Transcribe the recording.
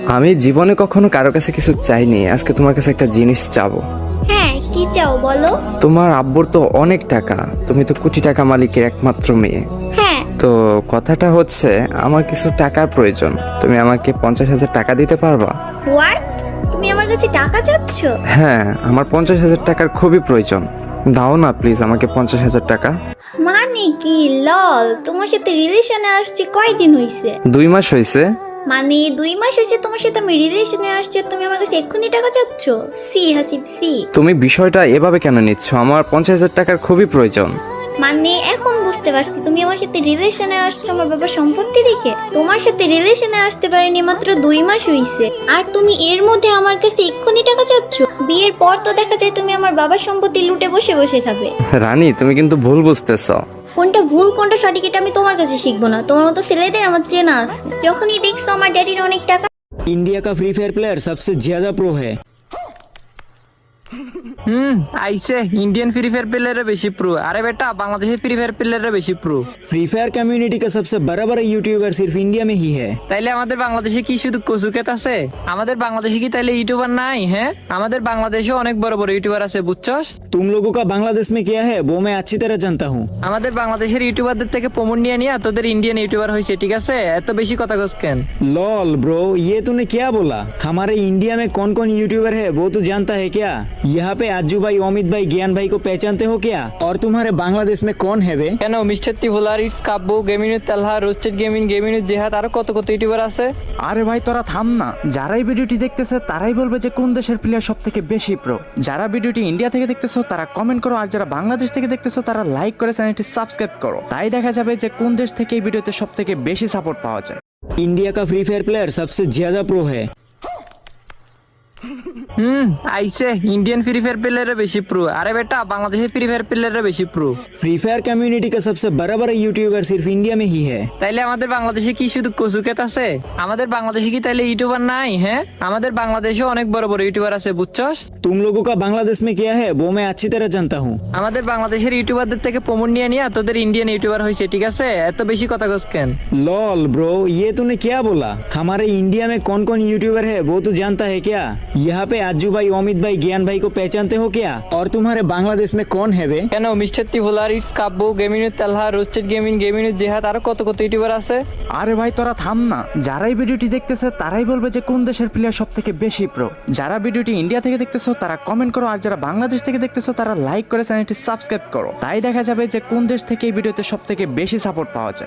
আমি জীবনে কখনো কারো কাছে কিছু চাইনি, আজকে তোমার কাছে একটা জিনিস চাবো। হ্যাঁ, কি চাও বলো। তোমার আব্বুর তো অনেক টাকা, তুমি তো কোটি টাকা মালিকের একমাত্র মেয়ে। হ্যাঁ। তো কথাটা হচ্ছে আমার কিছু টাকার প্রয়োজন, তুমি আমাকে 50,000 টাকা দিতে পারবা? হোয়াট? তুমি আমার কাছে টাকা চাচ্ছ? হ্যাঁ, আমার 50,000 টাকার খুবই প্রয়োজন। দাও না প্লিজ আমাকে 50,000 টাকা। মানে কি লল, তোমার সাথে রিলেশনে আসছি কয়দিন হইছে? 2 মাস হয়েছে। মানে 2 মাস হয়েছে তোমার সাথে আমি রিলেশনে আসছি, আর তুমি আমার কাছে এক্ষুনি টাকা চাচ্ছ? See Hasib see. তুমি বিষয়টা এভাবে কেন নিচ্ছ? আমার 50,000 টাকার খুবই প্রয়োজন। মানে এখন বুঝতে পারছি তুমি আমার সাথে রিলেশনে আসছো আমার বাবার সম্পত্তি দেখে। তোমার সাথে রিলেশনে আসতে পারিনি মাত্র 2 মাস হইছে, আর তুমি এর মধ্যে আমার কাছে এক্ষুনি টাকা চাচ্ছ? বিয়ের পর তো দেখা যায় তুমি আমার বাবার সম্পত্তি লুটে বসে বসে খাবে। রানী, তুমি কিন্তু ভুল বুঝতেছ। কোনটা ভুল কোনটা সঠিক এটা আমি তোমার কাছে শিখবো না, তোমার মতো ছেলেদের আমার চেনা আছে। যখনই দেখছো আমার ড্যাডির অনেক টাকা। इंडिया का फ्री फायर प्लेयर सबसे ज्यादा प्रो है। আইসে ইন্ডিয়ান ফ্রি ফায়ার প্লেয়ারের বেশি প্রো। আরে বেটা, বাংলাদেশের ফ্রি ফায়ার প্লেয়ারের বেশি প্রো। फ्री फायर कम्युनिटी का सबसे बड़ा बड़ा यूट्यूबर सिर्फ इंडिया में ही है। তাইলে আমাদের বাংলাদেশে কি শুধু কচুকেত আছে? আমাদের বাংলাদেশে কি তাইলে ইউটিউবার নাই? হ্যাঁ, আমাদের বাংলাদেশে অনেক বড় বড় ইউটিউবার আছে, বুঝছস? तुम लोगों का बांग्लादेश में क्या है वो मैं अच्छी तरह जानता हूँ। আমাদের বাংলাদেশের ইউটিউবারদের থেকে প্রমোট নিয়ে নিয়ে তোদের ইন্ডিয়ান ইউটিউবার হয়েছে, ঠিক আছে? এত বেশি কথা কস কেন? लॉल ब्रो, ये तूने क्या बोला? हमारे इंडिया में कौन कौन यूट्यूबर है वो तू जानता है क्या? यहाँ पे आजू भाई, अमित भाई, ज्ञान भाई को पहचानते हो क्या? और तुम्हारे बांग्लादेश में कौन है बे? কেন মিস্টার তিভুলার, ইটস কাব্বু, গেমিনু তালহা, রোস্টেড গেমিং, গেমিনু জেহাদ, আরো কত কত ইউটিউবার আছে। আরে ভাই তোরা থাম না, যারাই ভিডিওটি দেখতেছে তারাই বলবে যে কোন দেশের প্লেয়ার সব থেকে বেশি প্রো। যারা ভিডিওটি ইন্ডিয়া থেকে দেখতেছো তারা কমেন্ট করো, আর যারা বাংলাদেশ থেকে দেখতেছো তারা লাইক করে চ্যানেলটি সাবস্ক্রাইব করো। তাই দেখা যাবে যে কোন দেশ থেকে এই ভিডিওতে সব থেকে বেশি সাপোর্ট পাওয়া যায়। इंडिया का फ्री फायर प्लेयर सबसे ज्यादा प्रो है। আইসে ইন্ডিয়ান ফ্রি ফায়ার প্লেয়ারের বেশি প্রো। আরে বেটা, বাংলাদেশের ফ্রি ফায়ার প্লেয়ারের বেশি প্রো। फ्री फायर कम्युनिटी का सबसे बड़ा बड़ा यूट्यूबर सिर्फ इंडिया में ही है। তাইলে আমাদের বাংলাদেশে কি শুধু কচুকেত আছে? আমাদের বাংলাদেশে কি তাইলে ইউটিউবার নাই? হ্যাঁ, আমাদের বাংলাদেশে অনেক বড় বড় ইউটিউবার আছে, বুঝছস? तुम लोगों का बांग्लादेश में क्या है वो मैं अच्छी तरह जानता हूँ। আমাদের বাংলাদেশের ইউটিউবারদের থেকে প্রমোট নিয়ে নিয়ে তোদের ইন্ডিয়ান ইউটিউবার হয়েছে, ঠিক আছে? এত বেশি কথা কস কেন? लॉल ब्रो, ये तूने क्या बोला? हमारे इंडिया में कौन कौन यूट्यूबर है वो तू जानता है क्या? यहाँ पे आजू भाई, अमित भाई, ज्ञान भाई को पहचानते हो क्या? और तुम्हारे बांग्लादेश में कौन है बे? কেন মিস্টার তিভুলার, ইটস কাব্বু, গেমিনু তালহা, রোস্টেড গেমিং, গেমিনু জেহাদ, আরো কত কত ইউটিউবার আছে। আরে ভাই তোরা থাম না, যারাই ভিডিওটি দেখতেছে তারাই বলবে যে কোন দেশের প্লেয়ার সব থেকে বেশি প্রো। যারা ভিডিওটি ইন্ডিয়া থেকে দেখতেছো তারা কমেন্ট করো, আর যারা বাংলাদেশ থেকে দেখতেছো তারা লাইক করে চ্যানেলটি সাবস্ক্রাইব করো। তাই দেখা যাবে যে কোন দেশ থেকে এই ভিডিওতে সব থেকে বেশি সাপোর্ট পাওয়া যায়।